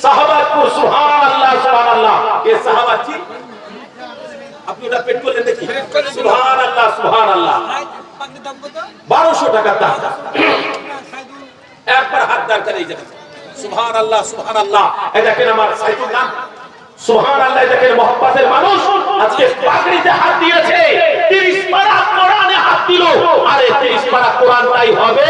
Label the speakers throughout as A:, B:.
A: সাহাবাতপুর সুবহানাল্লাহ সুবহানাল্লাহ এই সাহাবাতি আপনি ওটা পেট করলেন দেখি সুবহানাল্লাহ সুবহানাল্লাহ 1200 টাকা দাম একবার হাত দাঁড় করে এই জায়গা সুবহানাল্লাহ সুবহানাল্লাহ এই দেখেন আমার সাইদুল নাম সুবহানাল্লাহ এই দেখেন মোহাম্মতের মানুষ আজকে পাগড়িতে হাত দিয়েছে 30 পারা কোরআনে হাত দিল আরে 30 পারা কোরআনটাই হবে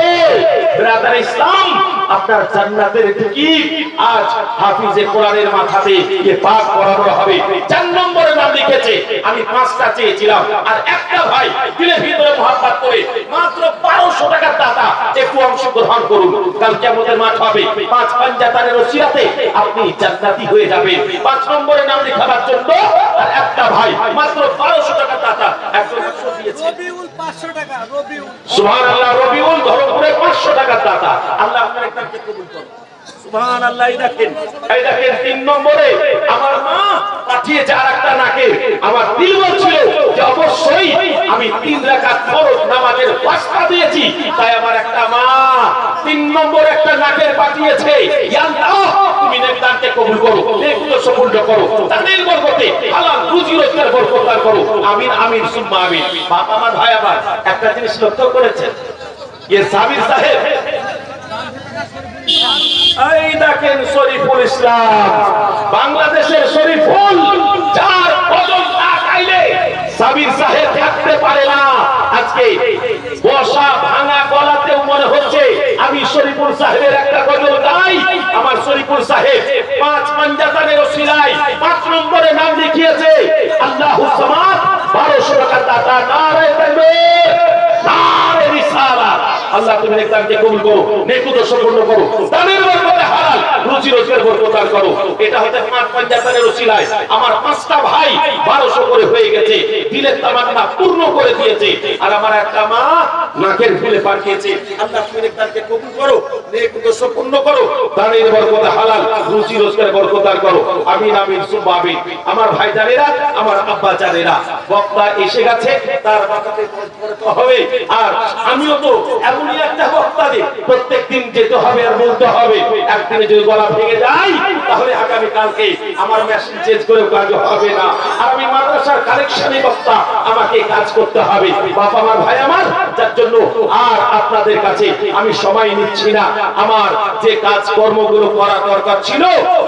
A: ব্রাদার ইসলাম আপনার জান্নাতের টিকিট আজ হাফিজে কোরআনের মাথাতে এই পাক পড়ানো হবে 4 নম্বরে নাম লিখেছে আমি 5টা চেয়েছিলাম আর একটা ভাই দিলের ভিতরে মহব্বত করে মাত্র 1200 টাকা দাতা একটু অংশগ্রহণ করুন কাল কিয়ামতের মাঠ হবে 5 পাঞ্জাতানের ওসিলাতে আপনি জান্নাতি হয়ে যাবেন 5 নম্বরে নাম লেখাবার জন্য আর একটা ভাই মাত্র 1200 টাকা দাতা একজন 100 দিয়েছে রবিউল 500 টাকা রবিউল সুবহানাল্লাহ রবিউল ধরপুরে 500 টাকা দাতা আল্লাহ আপনার একটাকে কবুল করুন সুবহানাল্লাহ এই দেখেন 3 নম্বরে আমার মা পাঠিয়েছে আরেকটা নাকে আমার দিল বলছিল যে অবশ্যই আমি 3 রাকাত ফরজ নামাজের ওয়াস্তা দিয়েছি তাই আমার একটা মা 3 নম্বর একটা নাকের পাঠিয়েছে ইয়া আল্লাহ তুমি নেকদানকে কবুল করো নেকগুলো সফল করো তাদের বরকতে হালাল রুজি রোজগার বরকত দান করো আমিন আমিন সুম্মা আমিন বাপ আমার ভাই আমার একটা জিনিস লক্ষ্য করেছেন ये সাবির সাহেব এই দেখেন শরীফুল ইসলাম বাংলাদেশের শরীফুল যার কদম না খাইলে সাবির সাহেব থাকতে পারে না আজকে বসা ভাঙা গলাতেও মনে হচ্ছে আমি শরীফুল সাহেবের একটা গজল গাই আমার শরীফুল সাহেব 5 পাঞ্জাতানের ওসিলায় 5 নম্বরে নাম লিখিয়েছে আল্লাহু সামাদ 1200 টাকা দাতা নারে তাকবীর নারে রিসালাত আল্লাহ তুমি নেকদানকে কবুল করো নেকুদ সম্পূর্ণ করো দানের বরকতে হালাল রুজি রোজগার বরকত দান করো এটা হতে 5 পাঞ্জাতানের ওসিলায় আমার 5টা ভাই 1200 করে হয়ে গেছে দিলের তামান্না পূর্ণ করে দিয়েছে আর আমার একটা মা নাকের ফুলে পাঠিয়েছে আল্লাহ তুমি নেকদানকে কবুল করো নেকুদ সম্পূর্ণ করো দানের বরকতে হালাল রুজি রোজগার বরকত দান করো আমিন আমিন সুবহান আমিন আমার ভাই জানেরা আমার আব্বা জানেরা বক্তা এসে গেছে তার মাথাতে পড়তে হবে আর আমিও তো এমনই একটা বক্তা যে প্রত্যেকদিন যেতে হবে আর বলতে হবে একদিনে যদি গলা ভেঙে যায় তাহলে আগামী কালকে আমার মেশিন চেঞ্জ করে কাজ হবে না আর আমি মাদ্রাসার কালেকশনই বক্তা আমাকে কাজ করতে হবে বাবা আমার ভাই আমার যার জন্য আর আপনাদের কাছে আমি সময় নিচ্ছি না আমার যে কাজ কর্মগুলো করা দরকার ছিল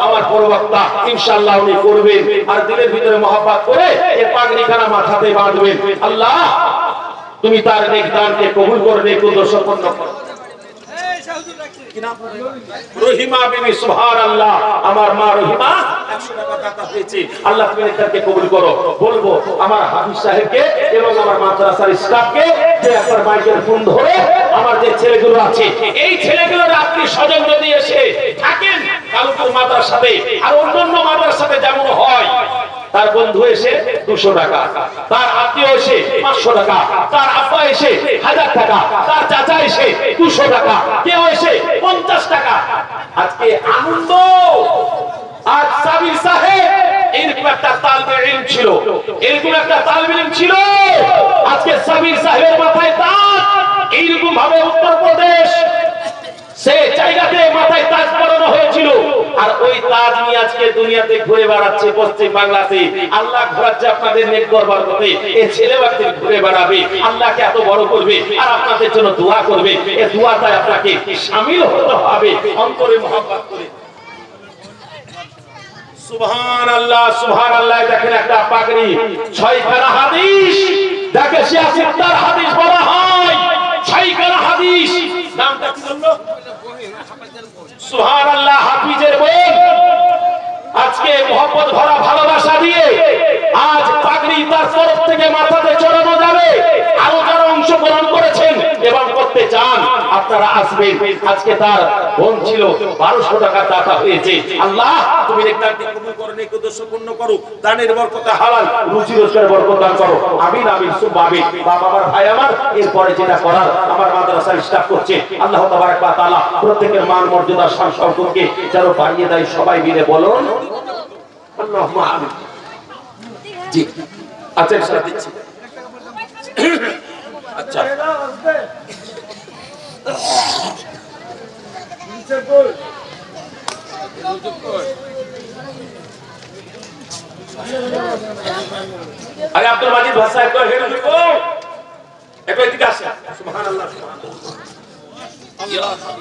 A: আমার পরবর্তী ইনশাআল্লাহ উনি করবেন আর দিলের ভিতরে মহব্বত করে এই পাগড়িখানা মাথাতে বাঁধবেন আল্লাহ তুমি তার নেকদানকে কবুল করে নেকুদ সম্পন্ন করো রহিমা বিবি সুবহানাল্লাহ আমার মা রহিমা 100 টাকা দাতা হয়েছে আল্লাহ তুমি নেকদানকে কবুল করো বলবো আমার হাফিজ সাহেবকে এবং আমার মাদ্রাসার স্টাফকে যে একবার মাইকের ফোন ধরে আমার যে ছেলেগুলো আছে এই ছেলেগুলোর আপনি স্বজন যদি এসে থাকেন কালুপুর মাদ্রাসাতে আর অন্যান্য মাদ্রাসাতে যেমন হয় তার বন্ধু এসে 200 টাকা তার আত্মীয় এসে 500 টাকা তার আব্বা এসে 1000 টাকা তার চাচা এসে 200 টাকা কেউ এসে 50 টাকা আজকে আনন্দ আজ সাবির সাহেব এরকম একটা তালবে ইলম ছিল এরকম একটা তালবে ইলম ছিল আজকে সাবির সাহেবের মাথায় তাজ এইরকম ভাবে উত্তরপ্রদেশ সে জায়গাতে মাথায় তাজ পরানো হয়েছিল আর ওই তাজ নিয়ে আজকে দুনিয়াতে ঘুরে বেড়াচ্ছে পশ্চিম বাংলাতে আল্লাহ ঘোরাচ্ছে আপনাদের নেক দরবার করতে এই ছেলে বাচ্চা ঘুরে বেড়াবে আল্লাহকে এত বড় করবে আর আপনাদের জন্য দোয়া করবে এই দোয়াটায় আপনাকে শামিল হতে হবে অন্তরে মহব্বত করে সুবহানাল্লাহ সুবহানাল্লাহ দেখেন একটা পাগড়ি 6 খানা হাদিস দেখে 76 হাদিস বলা হয় 6 খানা হাদিস নামটা কি বললো সুবহানাল্লাহ হাফিজের বোন আজকে মোহাম্মদ ভরা ভালোবাসা দিয়ে আজ পাগড়ি তার তরফ থেকে মাথাতে চড়ানো যাবে আরো যারা অংশগ্রহণ করেছেন এবং করতে চান আপনারা আসবেন আজকে তার বোন ছিল 1200 টাকা দাতা হয়েছে আল্লাহ তুমি নেকদানকে কবুল করো নেকুদ সম্পূর্ণ করো দানের বরকতে হালাল রুজি রোজগারের বরকত দান করো আমিন আমিন সুবহান আমিন বাবা আমার ভাই আমার এরপরে যেটা করার আমার মাদ্রাসার স্টাফ করছে আল্লাহ তাবারক ওয়া তাআলা প্রত্যেকের মান মর্যাদা শান সম্পর্কে যেন বাড়িয়ে দেয় সবাই মিলে বলুন আল্লাহুম্মা আমিন জি আচ্ছা স্যার দিচ্ছি আচ্ছা নিচে কই আগে আব্দুল মাজিদ ভাই সাহেব কই হেরে দিব একটু এদিকে আসেন সুবহানাল্লাহ সুবহানাল্লাহ ইয়া আল্লাহ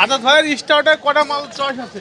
B: আজাদ ভাইয়ের স্টার্টে কটা মাল চয়েস আছে?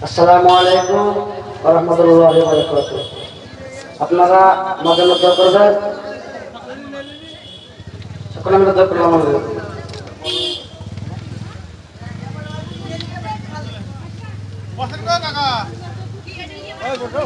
C: আসসালামু আলাইকুম ওয়া রাহমাতুল্লাহি ওয়া বারাকাতুহু। আপনারা আমাদের দোয়া করবেন, সকলে আমরা দোয়া করলাম।
B: বসেন না কাকা, এই বসো।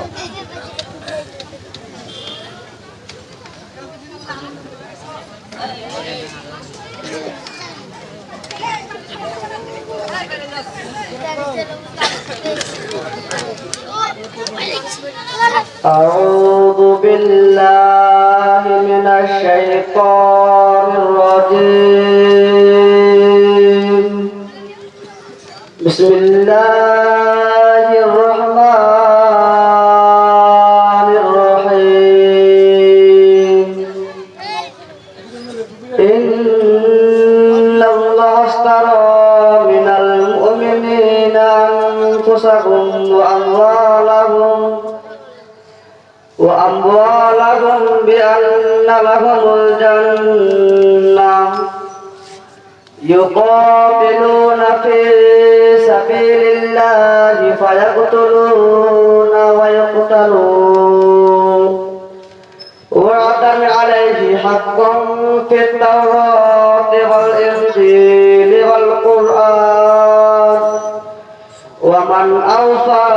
C: أعوذ بالله من الشيطان الرجيم. بسم الله الرحمن الرحيم. إن الله اشترى من المؤمنين أنفسهم وأموالهم بأن لهم الجنة يقاتلون في سبيل الله فيقتلون ويقتلون وعدا عليه حقا في التوراة والإنجيل والقرآن ومن أوفى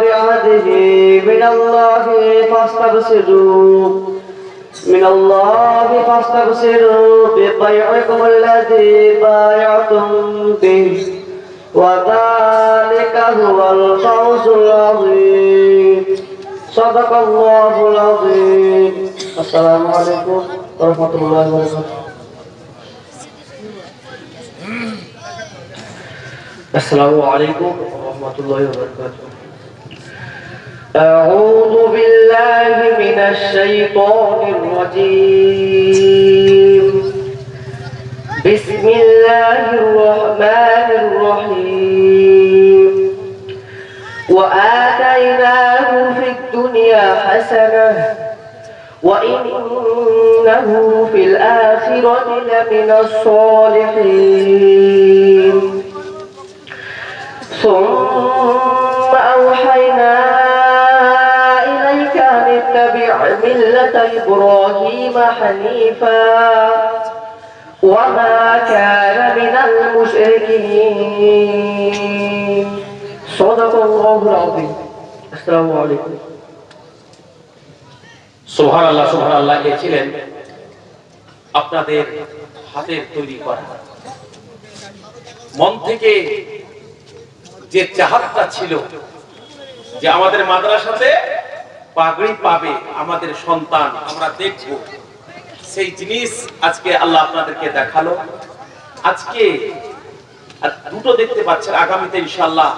C: بعهده من الله فاستبشروا ببيعكم الذي بايعتم به وذلك هو الفوز العظيم. صدق الله العظيم. السلام عليكم ورحمة الله وبركاته. السلام عليكم ورحمة الله وبركاته. أعوذ بالله من الشيطان الرجيم. بسم الله الرحمن الرحيم. وآتيناه في الدنيا حسنة وإنه في الآخرة لمن الصالحين. ثم أوحينا إليك أن اتبع ملة إبراهيم حنيفا وما كان من المشركين. صدق الله العظيم. السلام عليكم.
A: সুবহানাল্লাহ সুবহানাল্লাহ। এ ছিলেন আপনাদের হাতের তৈরি করা মন থেকে যে চাহাতটা ছিল যে আমাদের মাদ্রাসাতে পাগড়ি পাবে আমাদের সন্তান, আমরা দেখব, সেই জিনিস আজকে আল্লাহ আপনাদেরকে দেখালো। আজকে দুটো দেখতে পাচ্ছেন, আগামীতে ইনশাআল্লাহ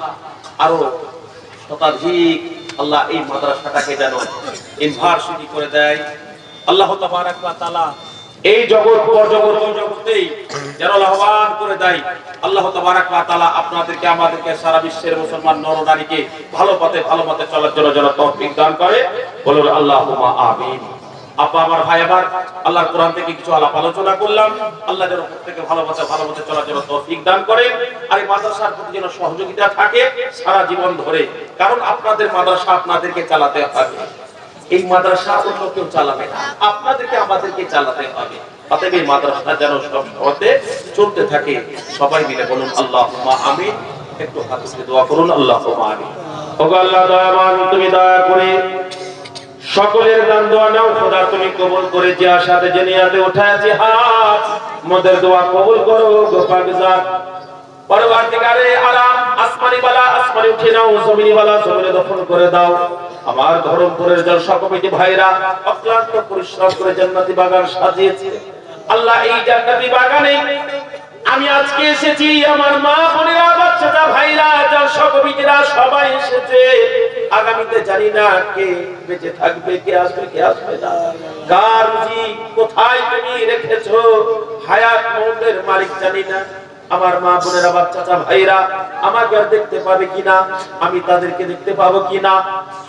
A: আরো শতাধিক আল্লাহ এই মাদ্রাসাটাকে যেন ইউনিভার্সিটি করে দেয়। আল্লাহ তাবারাক ওয়া তাআলা এই জগতেই যেন লাভবান করে দেয়। আল্লাহ তাবারাক ওয়া তাআলা আপনাদেরকে আমাদেরকে সারা বিশ্বের মুসলমান নরনারীকে ভালো পথে চলার জন্য যেন তৌফিক দান করে। বলুন আল্লাহুম্মা আমিন। আপা আমার ভাই আমার, আল্লাহর কোরআন থেকে কিছু আলাপ আলোচনা করলাম। আল্লাহ যেন প্রত্যেককে ভালো পথে চলার জন্য তৌফিক দান করে। আর এই মাদ্রাসার প্রতি যেন সহযোগিতা থাকে সারা জীবন ধরে, কারণ আপনাদের মাদ্রাসা আপনাদেরকে চালাতে হবে। এই মাদ্রাসা অন্য কেউ চালাবে না, আপনাদেরকে আমাদেরকে চালাতে হবে। অতএব এই মাদ্রাসা যেন সব পথে চলতে থাকে। সবাই মিলে বলুন আল্লাহুম্মা আমিন। একটু হাত তুলে দোয়া করুন, আল্লাহুম্মা আমিন। ওগো আল্লাহ দয়াবান, তুমি দয়া করে সকলের দান দোয়া নাও খোদা, তুমি কবুল করে যে আশাতে যে নিয়াতে উঠায়াছি হাত, মোদের দোয়া কবুল করো গো পাক জাত। পরবর্তীকালে আরাম আসমানি বালা আসমানি উঠে নাও, জমিনি বালা জমিনে দফন করে দাও। আমার ধর্মপুরের জলসা কমিটি ভাইরা অক্লান্ত পরিশ্রম করে জান্নাতি বাগান সাজিয়েছে। আল্লাহ এই জান্নাতি বাগানে আমি আজকে এসেছি, আমার মা বোনেরা বাচ্চাটা ভাইরা জলসা কমিটিরা সবাই এসেছে। আগামীতে জানি না কে বেঁচে থাকবে, কে আসবে না, কার রুজি কোথায় তুমি রেখেছো, হায়াত মওতের মালিক জানি না। আমার মা বোনেরা বাচ্চাটা ভাইরা আমাকে আর দেখতে পাবে কিনা, আমি তাদেরকে দেখতে পাবো কিনা।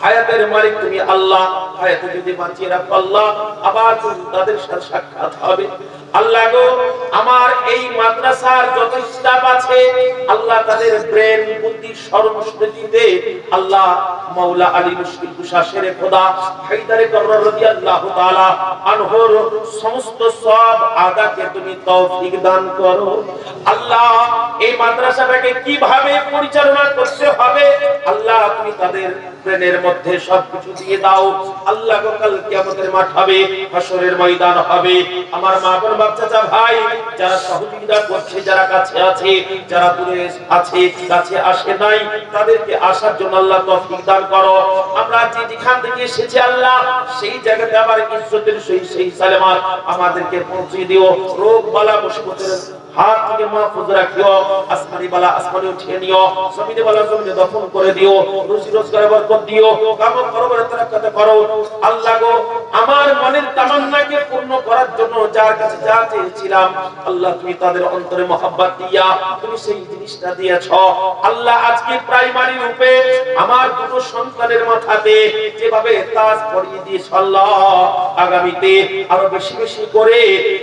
A: হায়াতের মালিক তুমি আল্লাহ, হায়াতে যদি বাঁচিয়ে রাখো আল্লাহ, আবার তাদের সাথে সাক্ষাৎ হবে। আল্লাহ গো, আমার এই মাদ্রাসার যত স্টাফ আছে আল্লাহ তাদের ব্রেন বুদ্ধি স্মরণ স্মৃতিতে আল্লাহ মাওলা আলী মুশকিল কুশা শেরে খোদা হায়দারে করর রাদিয়াল্লাহু তাআলা আনহুর সমস্ত সব আদাকে তুমি তৌফিক দান করো। আল্লাহ এই মাদ্রাসাটাকে কিভাবে পরিচালনা করতে হবে আল্লাহ তুমি তাদের ব্রেনের মধ্যে সবকিছু দিয়ে দাও। আল্লাহ গো, কাল কিয়ামতের মাঠ হবে, হাশরের ময়দান হবে। আমার মা বোন বাচ্চা ভাই যারা সহযোগিতা করছে, যারা কাছে আছে, যারা দূরে আছে, কাছে আসে নাই, তাদেরকে আসার জন্য আল্লাহ তৌফিক দান করো। আমরা যেখান থেকে এসেছি আল্লাহ সেই জায়গাতে আবার ইজ্জতের সেই সালামত আমাদেরকে পৌঁছে দিও। রোগ বালা মুসিবতের হাত থেকে মাহফুজ রাখিও। আসমানি বালা আসমানে উঠিয়ে নিও, জমিনে বালা জমিনে দফন করে দিও। রুজি রোজগারে বরকত দিও, কাম করবে তারাকাতে করো। আল্লাহ গো, আমার মনের তামান্নাকে পূর্ণ করার জন্য যার কাছে যা চেয়েছিলাম আল্লাহ তুমি তাদের অন্তরে মহব্বত দিয়া তুমি সেই জিনিসটা দিয়েছো। আল্লাহ আজকে প্রাইমারি রূপে আমার দুটো সন্তানের মাথাতে যেভাবে তাজ পরিয়ে দিয়েছ আল্লাহ, আগামীতে আরো বেশি বেশি করে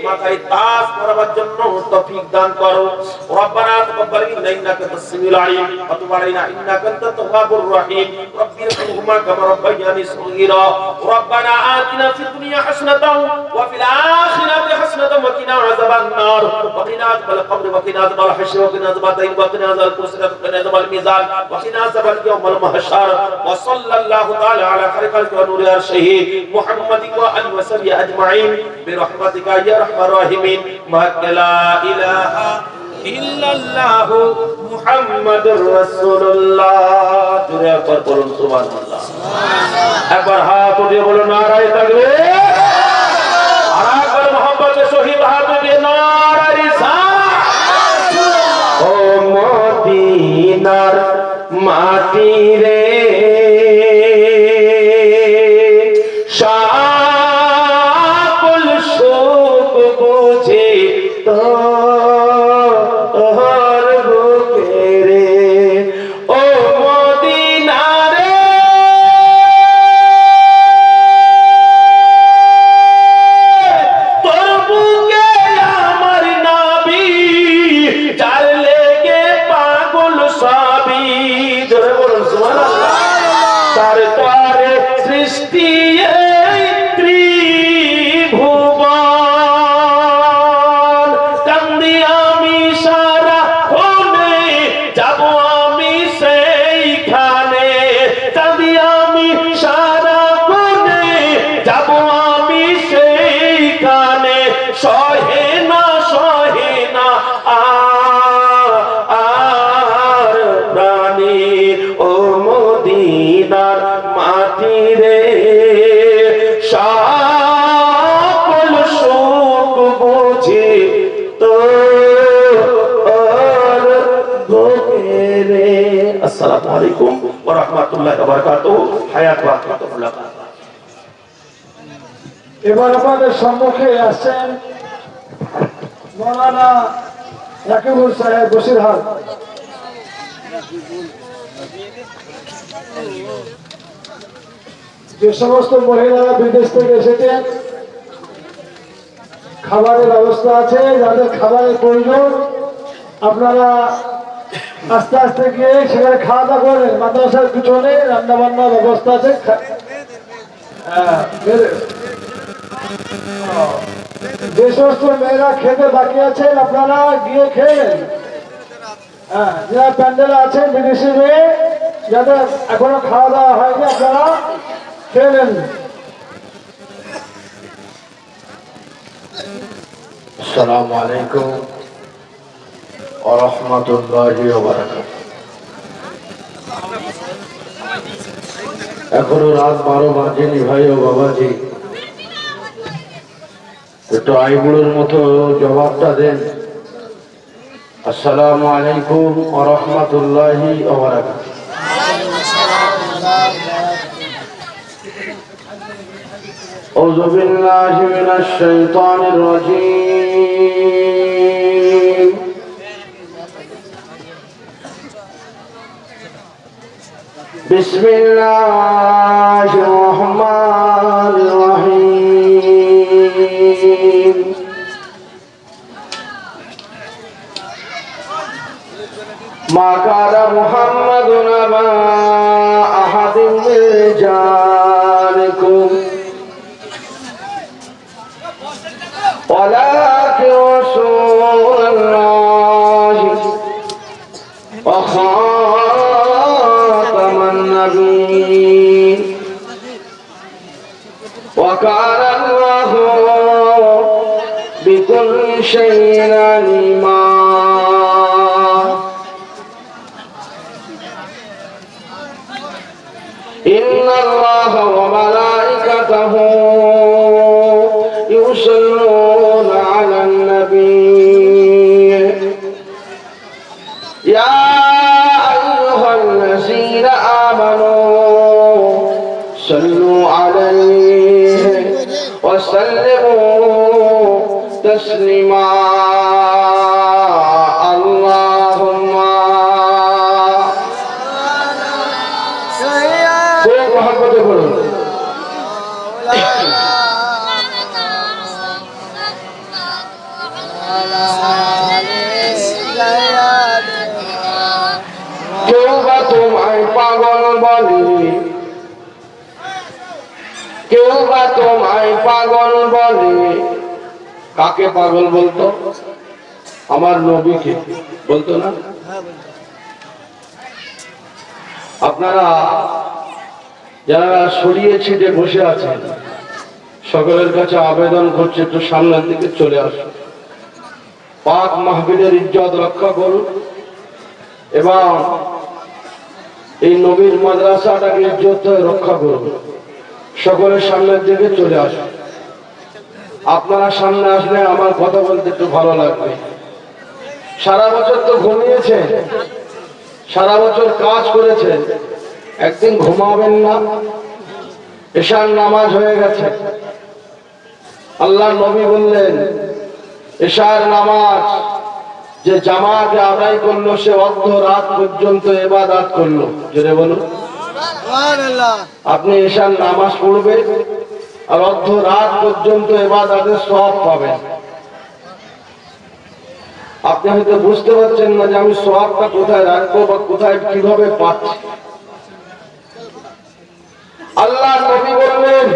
A: মাথায় তাজ পরাবার জন্য তৌফিক দান করো। রব্বানা তাকাব্বাল মিন্না ইন্নাকা আনতাস সামিউল আলিম ওয়া তুব আলাইনা ইন্নাকা আনতাত তাওয়াবুর রহিম। রব্বির রহমহুমা কামা রাব্বায়ানি সগীরা। রব্বানা আতিনা ফিদ দুনিয়া হাসানাতাও ওয়া ফিল আখিরাতি হাসানাতাও ওয়া কিনা আযাবান নার ওয়া কিনা আযাবাল কবর ওয়া কিনা আযাবাল হাসর ওয়া কিনা আযাবাল দাইন ওয়া কিনা আযাবাল কুসরা ওয়া কিনা আযাবাল মিজান ওয়া কিনা আযাবাল ইয়াউমাল মাহশার ওয়া সাল্লাল্লাহু তাআলা আলা খালিকাল নূরি আরশিহি মুহাম্মাদিন ওয়া আলিহি ওয়া সাহবিহি আজমাইন বিরহমাতিকা ইয়া আরহামার রাহিমিন। লা ইলাহা ইল্লাল্লাহু মুহাম্মাদুর রাসূলুল্লাহ। জোরে একবার বলুন সুবহানাল্লাহ। একবার হাত উঠিয়ে বলুন নারায়ে তাকবীর। আর একবার মুহাম্মদের শহীদ হাত উঠিয়ে নারায়ে রিসালাত। ও মদিনার মাটি রে সকল সুখ বুঝে তোর বুকে রে, ও মদিনা রে তোর বুকে আমার নবী যার লেগে পাগল সবই। জোরে বলুন সুবহানাল্লাহ। তার তরে সৃষ্টি সয় আসসালামু আলাইকুম ওয়া রাহমাতুল্লাহি ওয়া বারাকাতুহু। হায়াত ওয়া
D: এবার আমাদের সম্মুখে আসছেন মৌলানা রাকিবুল সাহেব বসিরহাট। যে সমস্ত মহিলারা বিদেশ থেকে এসেছেন, খাবারের ব্যবস্থা আছে, যাদের খাবারের প্রয়োজন আপনারা আস্তে আস্তে গিয়ে সেখানে খাওয়া দাওয়া করেন। মাদ্রাসার পিছনে রান্না বান্নার ব্যবস্থা আছে। যে সমস্ত মেয়েরা খেতে বাকি আছেন আপনারা গিয়ে খেলেন। যারা প্যান্ডেলে আছেন বিদেশি মেয়ে, যাদের এখনো খাওয়া দাওয়া হয়নি আপনারা খেলেন।
C: আসসালামু আলাইকুম ওয়া রাহমাতুল্লাহি ওয়া বারাকাতুহু। এখনো রাত 12 বাজেনি ভাই ও বাবাজি, একটু আইবুড়োর মতো জবাবটা দেন। আসসালামু আলাইকুম ওয়া রাহমাতুল্লাহি ওয়া বারাকাতুহু। আউযু বিল্লাহি মিনাশ শাইতানির রাজীম। বিসমিল্লাহির রহমানির রহিম। মা কানা মুহাম্মাদুন আবা আহাদিন মিন রিজালিকুম ওয়ালাকিন রাসূলুল্লাহি ওয়া খাতামান নাবিয়্যিন ওয়া কানা আল্লাহু বিকুল্লি শাইইন আলিমা। إن الله وملائكته يصلون على النبي يا أيها الذين آمنوا صلوا عليه وسلموا تسليما اللهم محبت করুন। কেউ বা তোমায় পাগল বলে, কেউ বা তোমায় পাগল বলে। কাকে পাগল বলতো? আমার নবীকে বলতো না? আপনারা যারা সরিয়ে ছিটে বসে আছেন সকলের কাছে আবেদন করছে একটু সামনের দিকে চলে আসুন। পাক মাহফিলের ইজ্জত রক্ষা করুন এবং এই নবীর মাদ্রাসাটাকে ইজ্জত রক্ষা করুন। সকলের সামনের দিকে চলে আসুন। আপনারা সামনে আসলে আমার কথা বলতে একটু ভালো লাগবে। সারা বছর তো ঘুমিয়েছেন, সারা বছর কাজ করেছেন, একদিন ঘুমাবেন না? এশার নামাজ হয়ে গেছে। আল্লাহ নবী বললেন এশার নামাজ যে জামাতে আদায় করলো সে অর্ধ রাত পর্যন্ত ইবাদত করলো। জোরে বলুন সুবহানাল্লাহ। আপনি এশার নামাজ পড়বেন আর অর্ধ রাত পর্যন্ত ইবাদতের সওয়াব পাবেন। আপনি হয়তো বুঝতে পারছেন না যে আমি সওয়াবটা কোথায় রাখবো বা কোথায় কিভাবে পাচ্ছি। আল্লাহ নবী বললেন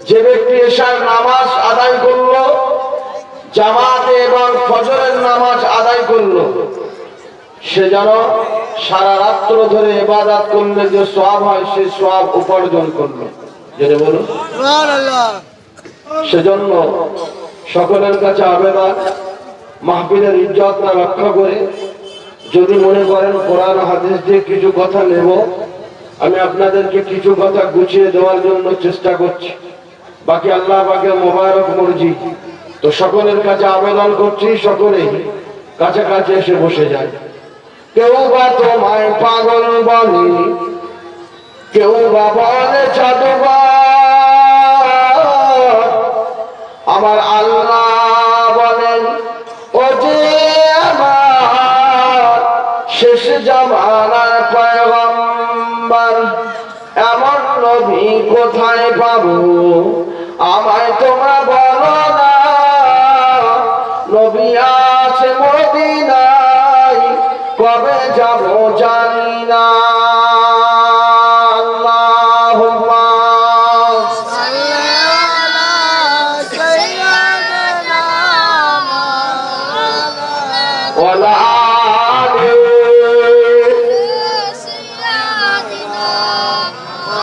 C: যে ব্যক্তি এশার নামাজ আদায় করলো, জামাতে এবং ফজরের নামাজ আদায় করলো, সে যেন সারা রাত্র ধরে ইবাদত করলে যে সওয়াব হয় সেই সওয়াব উপার্জন করলো। যেটা বলুন সুবহানাল্লাহ। সেজন্য সকলের কাছে আবেদন, মাহফিলের ইজ্জতটা রক্ষা করে যদি মনে করেন কোরআন হাদিস দিয়ে কিছু কথা নেব, আমি আপনাদেরকে কিছু কথা গুছিয়ে দেওয়ার জন্য চেষ্টা করছি। বাকি আল্লাহ পাকের মোবারক মর্জি। তো সকলের কাছে আবেদন করছি সকলে কাছাকাছি এসে বসে যায়। কেউ বা তোমায় পাগল বলে, কেউ বা বলে জাদুঘর। আমার আল্লাহ বলেন, ও যে আমার শেষ জামানার পয়গম্বর, এমন নবী কোথায় পাবো আমায় তোমরা বলো না। নবী আছে মদিনায়, কবে যাব জানি না।